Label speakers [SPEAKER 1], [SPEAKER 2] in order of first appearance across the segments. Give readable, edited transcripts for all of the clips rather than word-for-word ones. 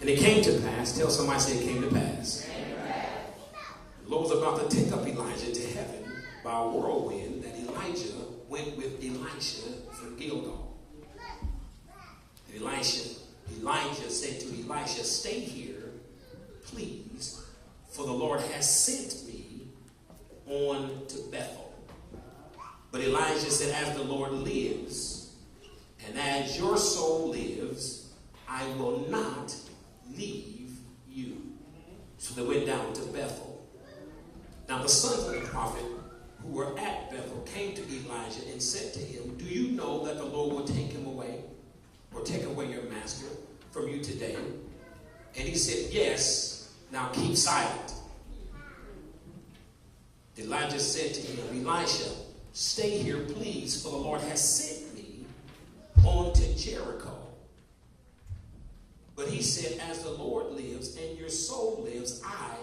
[SPEAKER 1] And it came to pass. Tell somebody, say it came to pass. The Lord was about to take up Elijah to heaven by a whirlwind, that Elijah went with Elisha from Gilgal. And Elijah said to Elisha, stay here, please, for the Lord has sent me on to Bethel. But Elijah said, as the Lord lives, and as your soul lives, I will not leave you. So they went down to Bethel. Now the sons of the prophet who were at Bethel came to Elijah and said to him, do you know that the Lord will take him away, or take away your master from you today? And he said, yes, now keep silent. Elijah said to him, Elisha, stay here, please, for the Lord has sent me on to Jericho. But he said, as the Lord lives and your soul lives, I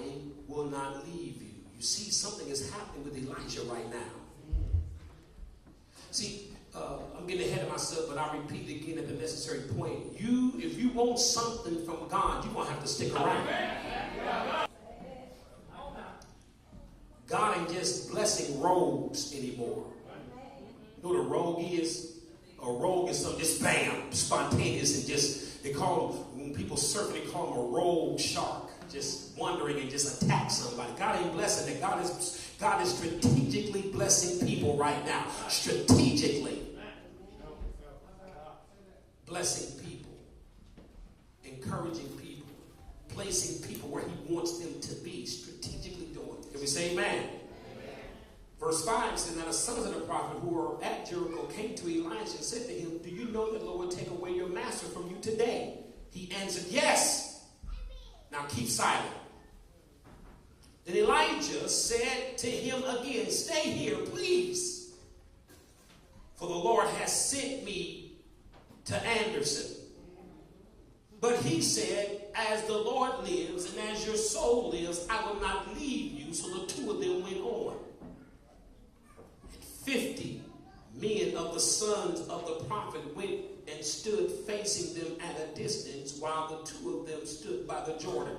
[SPEAKER 1] will not leave you. You see, something is happening with Elijah right now. See, I'm getting ahead of myself, but I'll repeat it again at the necessary point. If you want something from God, you're going to have to stick around. God ain't just blessing rogues anymore. You know what a rogue is? A rogue is something just bam, spontaneous, and just, they call them, when people surf, they call them a rogue shark, just wandering and just attack somebody. God ain't blessing that. God is strategically blessing people right now. Strategically blessing people, encouraging people, placing people where he wants them to be, strategically doing it. Can we say amen? Amen. Verse 5 says, now the sons of the prophet who were at Jericho came to Elijah and said to him, do you know that the Lord will take away your master from you today? He answered, yes. Now keep silent. Then Elijah said to him again, stay here, please, for the Lord has sent me to Anderson. But he said, as the Lord lives and as your soul lives, I will not leave you. So the two of them went on. And 50 men of the sons of the prophet went and stood facing them at a distance, while the two of them stood by the Jordan.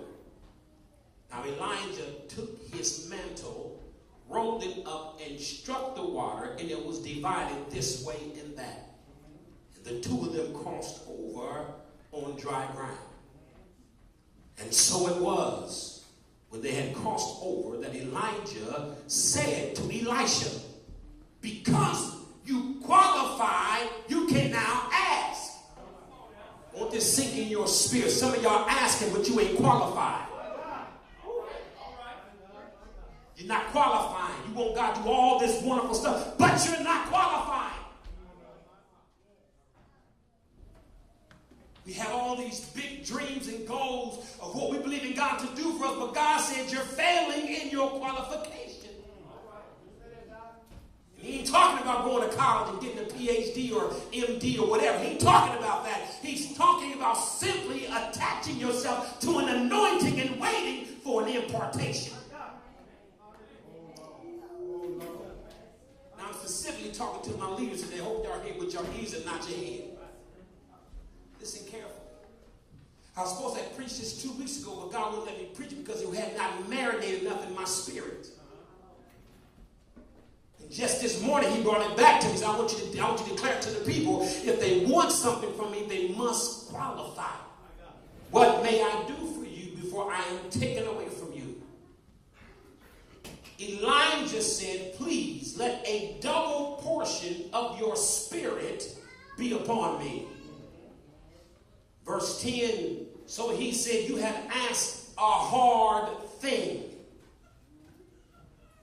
[SPEAKER 1] Now Elijah took his mantle, rolled it up, and struck the water, and it was divided this way and that. The two of them crossed over on dry ground. And so it was, when they had crossed over, that Elijah said to Elisha, because you qualify, you can now ask. I want this sink in your spirit. Some of y'all asking, but you ain't qualified. You're not qualified. You want God to do all this wonderful stuff, but you're not qualified. We have all these big dreams and goals of what we believe in God to do for us, but God said you're failing in your qualification. And he ain't talking about going to college and getting a PhD or MD or whatever. He ain't talking about that. He's talking about simply attaching yourself to an anointing and waiting for an impartation. Now I'm specifically talking to my leaders today. I hope y'all here with your ears and not your head. Listen carefully. I was supposed to have preached this 2 weeks ago, but God wouldn't let me preach it because it had not marinated enough in my spirit. And just this morning, he brought it back to me. So I want you to declare it to the people. If they want something from me, they must qualify. What may I do for you before I am taken away from you? Elijah said, please let a double portion of your spirit be upon me. Verse 10, so he said, you have asked a hard thing.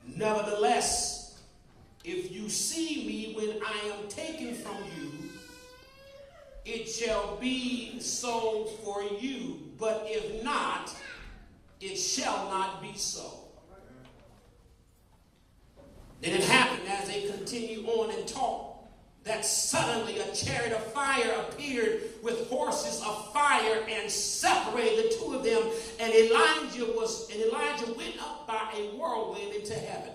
[SPEAKER 1] Nevertheless, if you see me when I am taken from you, it shall be so for you. But if not, it shall not be so. Then it happened as they continued on and talked, that suddenly a chariot of fire appeared with horses of fire and separated the two of them. And Elijah went up by a whirlwind into heaven.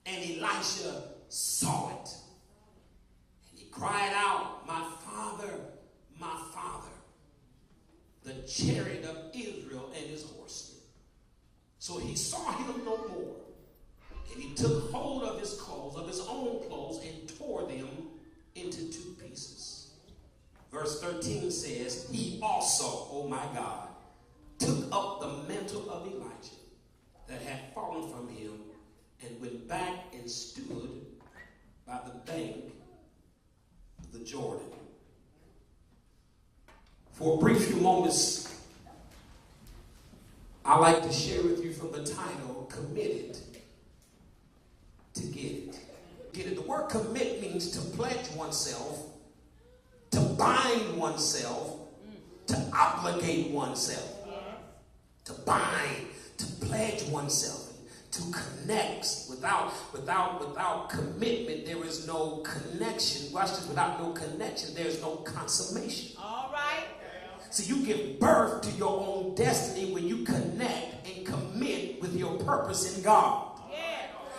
[SPEAKER 1] And Elisha saw it. And he cried out, my father, the chariot of Israel and his horsemen. So he saw him no more. And he took hold of his clothes, of his own clothes, and tore them into two pieces. Verse 13 says, he also, oh my God, took up the mantle of Elijah that had fallen from him and went back and stood by the bank of the Jordan. For a brief few moments, I like to share with you from the title, Committed to Get It. Get it. The word commit means to pledge oneself, to bind oneself, to obligate oneself. To bind, to pledge oneself, to connect. Without commitment, there is no connection. Watch this. Without no connection, there is no consummation.
[SPEAKER 2] All right.
[SPEAKER 1] So you give birth to your own destiny when you connect and commit with your purpose in God.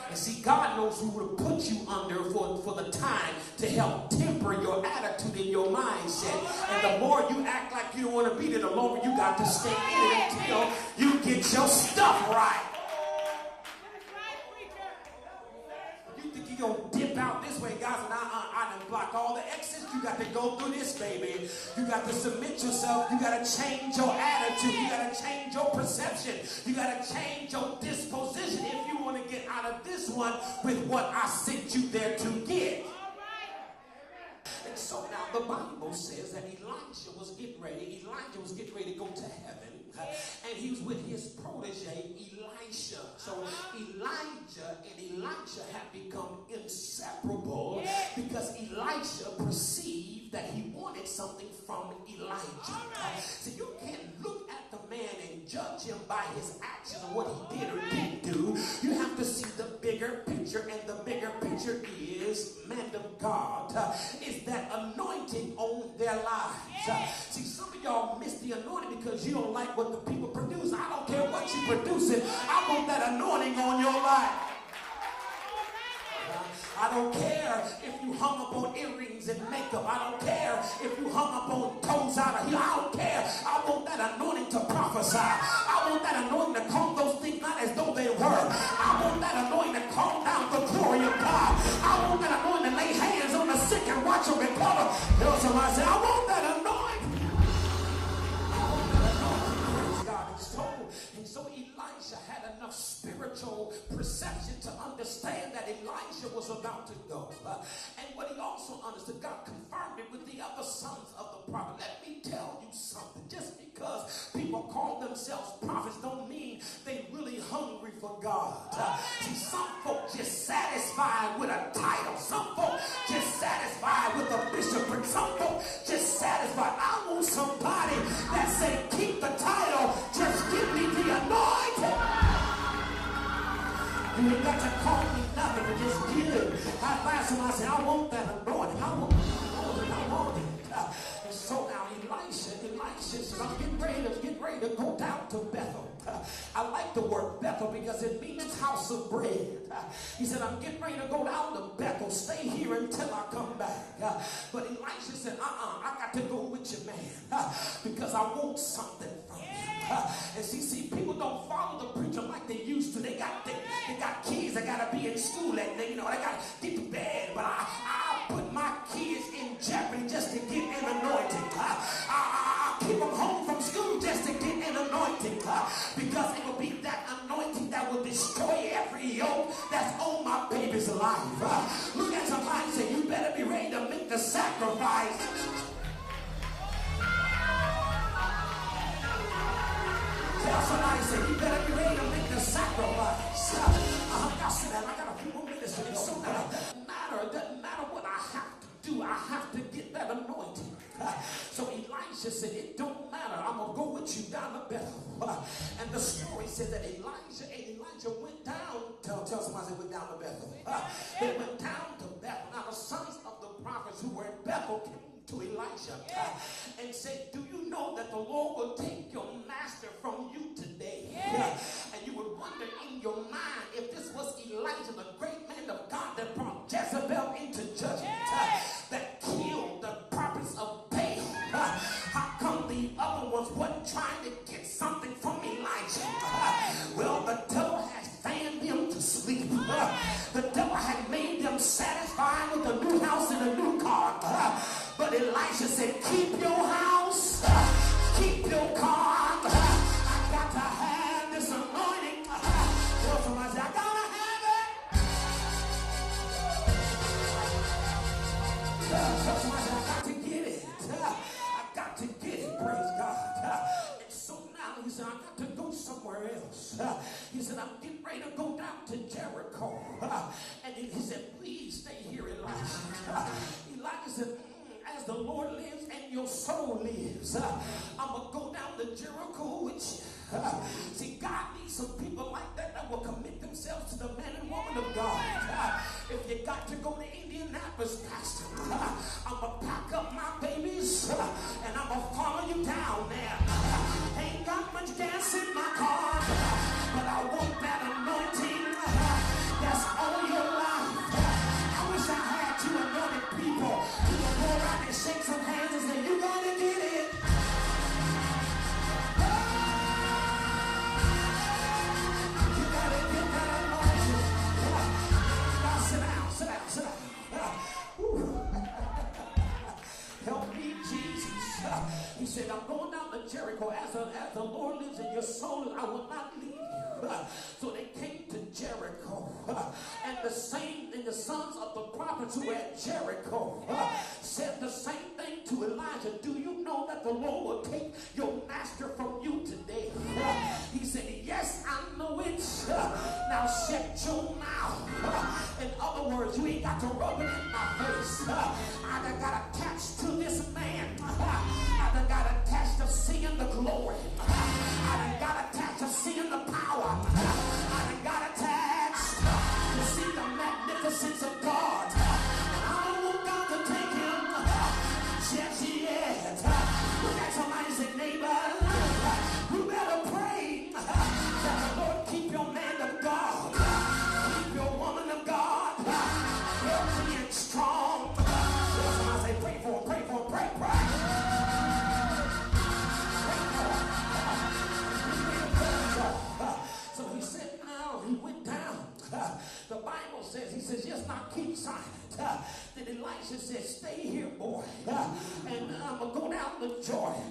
[SPEAKER 1] And see, God knows who to put you under for the time to help temper your attitude and your mindset. Right. And the more you act like you don't want to be there, the longer you got to stay in it until you get your stuff right. You think you're going to dip out this way, guys, and I done block all the exits. You got to go through this, baby. You got to submit yourself. You got to change your attitude. You got to change your perception. You got to change your disposition if you want to get out of this one with what I sent you there to get. And so now the Bible says that Elijah was getting ready. Elijah was getting ready to go to heaven. And he was with his protege, Elisha. So Elijah and Elisha have become inseparable because Elisha perceived that he wanted something from Elijah. So you can't look at the man and judge him by his actions or what he did or didn't do. You have to see the bigger picture, and the bigger picture is, man of God, is that anointing on their lives. See, some of y'all miss the anointing because you don't like what the people produce. I don't care what you producing. I want that anointing on your life. I don't care if you hung up on earrings and makeup. I don't care if you hung up on toes out of here. I don't care. I want that anointing to prophesy. I want that anointing to call those things not as though they were. I want that anointing to call down the glory of God. I want that anointing to lay hands on the sick and watch them recover. Tell somebody, say, I want that anointing. I want that anointing. Praise God. And so Elisha had enough spiritual perception to understand that Elijah was about to go. And what he also understood, God confirmed it with the other sons of the prophet. Let me tell you something. Just because people call themselves prophets don't mean they really hungry for God. See, some folk just satisfied with a title. Some folk just satisfied with a bishopric. Some folk just satisfied. I want somebody that say, keep the title, just give me the anointing. You ain't got to call me nothing, but just give it. I find somebody say, I want that anointing. I want it. And so now Elisha says, I'm getting ready to go down to Bethel. I like the word Bethel because it means house of bread. He said, I'm getting ready to go down to Bethel. Stay here until I come back. But Elisha said, I got to go with you, man, because I want something from you. And see, people don't follow the preacher like they used to. They got kids that got to be in school, and they got to get to bed. But I put my kids in jeopardy just to get an anointing. I keep them home from school just to get an anointing, because it will be that anointing that will destroy every yoke that's on my baby's life. Look at somebody and say, you better be ready to make the sacrifice. Tell somebody, say, you better be ready to make the sacrifice. Y'all see that? I got a few more minutes to go. It doesn't matter what I have to do. I have to get that anointing. So Elisha said, it don't matter. I'm going to go with you down to Bethel. And the story says that Elijah went down. Tell somebody they went down to Bethel. They went down to Bethel. Now the sons of the prophets who were in Bethel came to Elisha and said, do you know that the Lord will take your master from you today? And you would wonder in your mind if this was Elijah, the great man of God that brought Jezebel into judgment, that killed the prophets of Baal. How come the other ones wasn't But Elisha said, keep your house, keep your car. I got to have this anointing. Tell somebody, I gotta have it. Tell somebody, I got to get it. I got to get it, praise God. And so now he said, I got to go somewhere else. He said, I'm getting ready to go down to Jericho. And he said, please stay here, Elisha. Elijah said, as the Lord lives and your soul lives, I'm going to go down to Jericho with you. See, God needs some people like that will commit themselves to the man and woman of God. If you got to go to Indianapolis, Pastor, I'm going to pack up my babies and I'm going to follow you down there. Ain't got much gas in my car, but I want that anointing that's all your life. I wish I had two anointed people who would go around and shake some hands and say, you're going to get it. You got to get that anointing. Now sit down, sit down, sit down. Help me, Jesus. He said, I'm going down to Jericho. As the Lord lives in your soul, I will not leave you. So they came to Jericho. And the sons of the prophets who were at Jericho said the same thing to Elijah. Do you know that the Lord will take your master from you today? He said, yes, I know it. Now shut your mouth. In other words, you ain't got to rub it in my face. I done got attached to this man. I done got attached to seeing the glory. I done got attached to seeing the power. I done got attached to see the magnificence of God. And I don't want God to take him just yet. Look at somebody and say, neighbor, you better pray that the Lord keep your man of God, keep your woman of God healthy and strong. Somebody say, pray for him, pray for him, pray. So he said, now he went down. The Bible says, he says, yes, now keep silent. Then Elisha said, stay here, boy, and I'm going to go down to Jordan.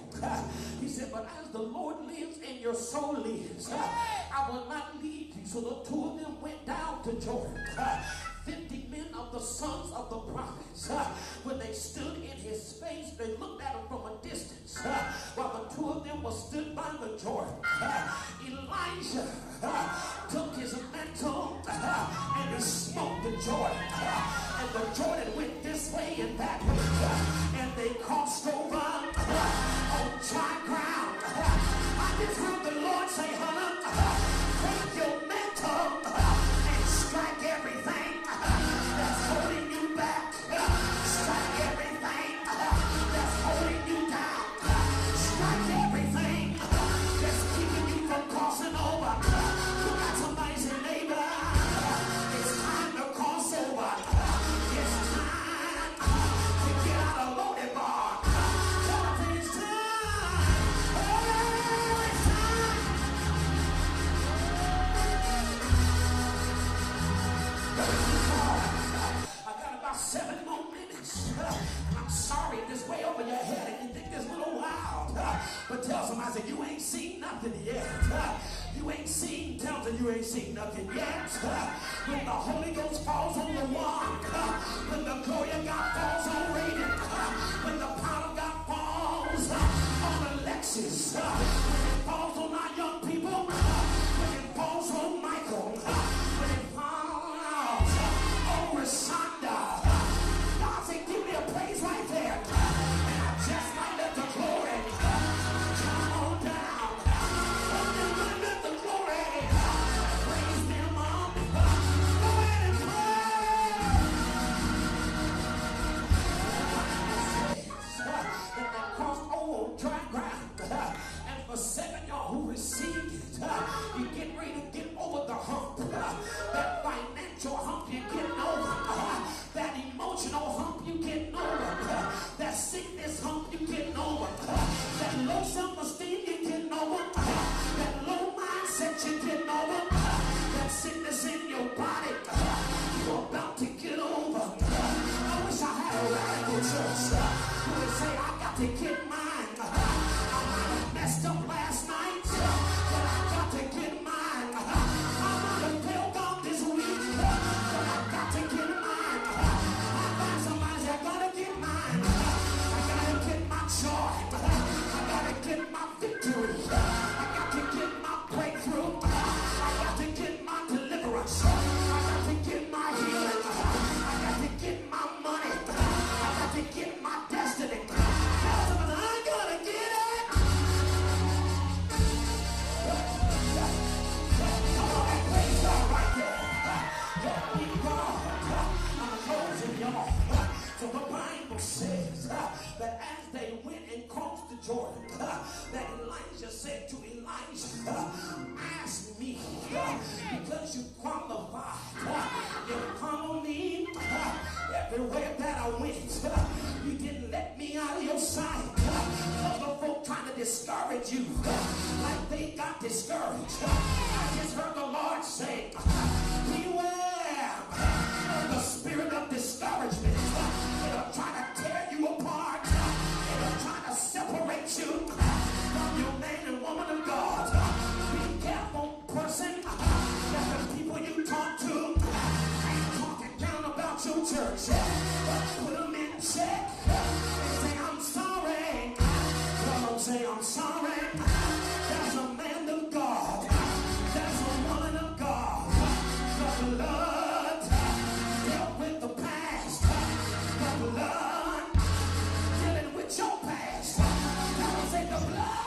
[SPEAKER 1] He said, but as the Lord lives and your soul lives, I will not leave you. So the two of them went down to Jordan. 50 men of the sons of the prophets, when they stood in his face, they looked at him from a distance, while the two of them were stood by the Jordan. Elijah took his mantle and he smote the Jordan, and the Jordan went this way and that way, and they crossed over on dry ground. I just heard the Lord say, Hannah, take your mantle and strike everything that's holding you back. Strike everything that's holding you down. Strike everything that's keeping you from crossing over. You got somebody say, neighbor, it's time to cross over. It's time to get out of loaded bar. Tell them it's time. Oh, it's time. I got about 7 more minutes. I'm sorry, this way over your head and you think this a little wild. But tell somebody, say, you ain't seen nothing yet. You ain't seen, tell them you ain't seen nothing yet. When the Holy Ghost falls on the one, when the glory of God falls on Raiden, when the power of God falls on Alexis, when it falls on our young people, when it falls on Michael, when it falls on Rashonda, God said, give me a praise right there. And I just might let the glory come on down. And then let the glory praise them up. Go ahead and praise. That crossed over dry ground. And for 7 y'all who Elijah said to Elijah, ask me because you qualified. You follow me everywhere that I went. You didn't let me out of your sight. Other folk trying to discourage you like they got discouraged. I just heard the Lord say, beware of the spirit of discouragement. It'll try to tear you apart. It'll try to separate you from your man and woman of God. Be careful, person, that the people you talk to ain't talking down about your church. But put them in check and say, I'm sorry. Come on, say, I'm sorry. There's a man of God. There's a woman of God. The blood dealt with the past. The blood dealing with your past. Come on, say, the blood.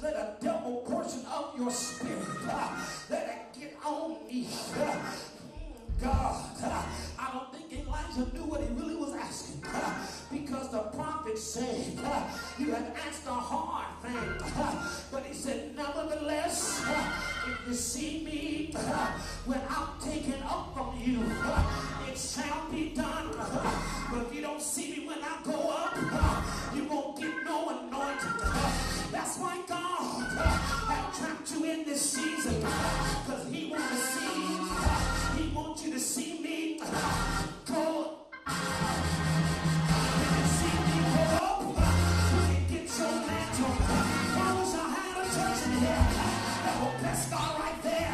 [SPEAKER 1] Let a double portion of your spirit, let it get on me. God, I don't think Elijah knew what he really was asking, because the prophet said, you have asked a hard thing, but he said, nevertheless, if you see me when I'm taken up from you, it shall be done. But if you don't see me when I go up, you won't get no anointing. That's why God has trapped you in this season, because he wants to see, he wants you to see me go. When you see me go up, you can get your mantle. I wish I had a church in here that will bless God right there.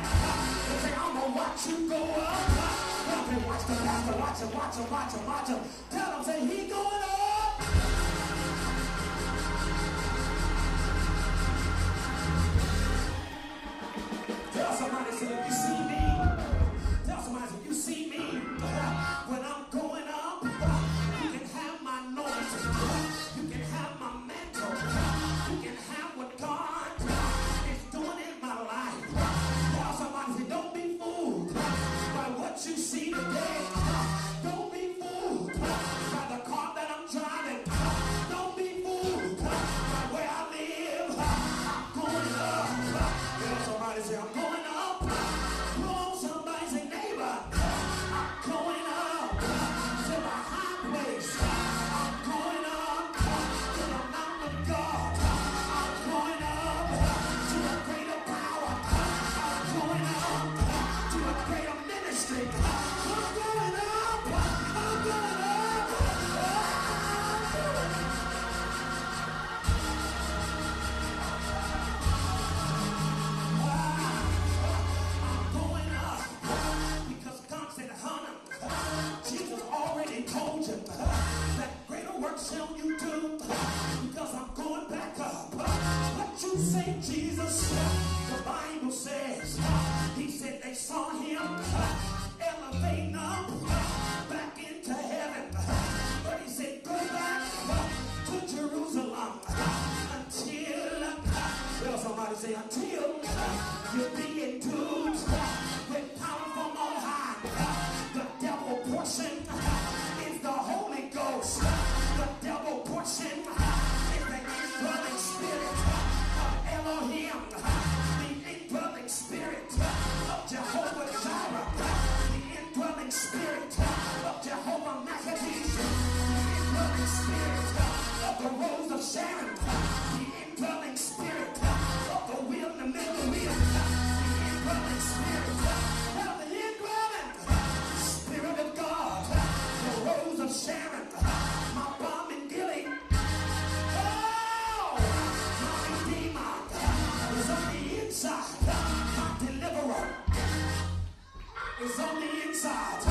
[SPEAKER 1] They say, I'm going to watch you go up. Okay, watch the pastor, watch him, watch him, watch him, watch him. Tell him, say, he going up. Tell somebody, say, if you see me, tell somebody, if you see me, when I'm going up, you can have my anointing, you can have my mantle, you can have what God is doing in my life. Tell somebody, say, don't be fooled by what you see today. Don't be fooled by the car that I'm driving. Don't be fooled by where I live. I'm going up. Tell somebody, say, I'm going up. Come on, somebody say, neighbor, I'm going up to the high place. I'm going up to the mountain of God. I'm going up to a greater power. I'm going up to a greater ministry. I'm going up. I'm going up. I'm going up because God said, honey, Jesus already told you that greater work shall you do because I'm going back up. What you say, Jesus? The Bible says, he said they saw him elevating up back into heaven. But he said, go back to Jerusalem until, well, somebody say, until you be endued with power from on high. The devil portion is the Holy Ghost. The devil portion is the indwelling spirit of Elohim, the indwelling spirit of Jehovah Jireh, the indwelling spirit of Jehovah Maccabees, the indwelling spirit of the Rose of Sharon, the indwelling spirit of the wheel in the middle of the wheel, the indwelling spirit of the indwelling spirit of God, the Rose of Sharon, my balm in Gilead. Oh, my Redeemer is on the inside. My deliverer is on the inside.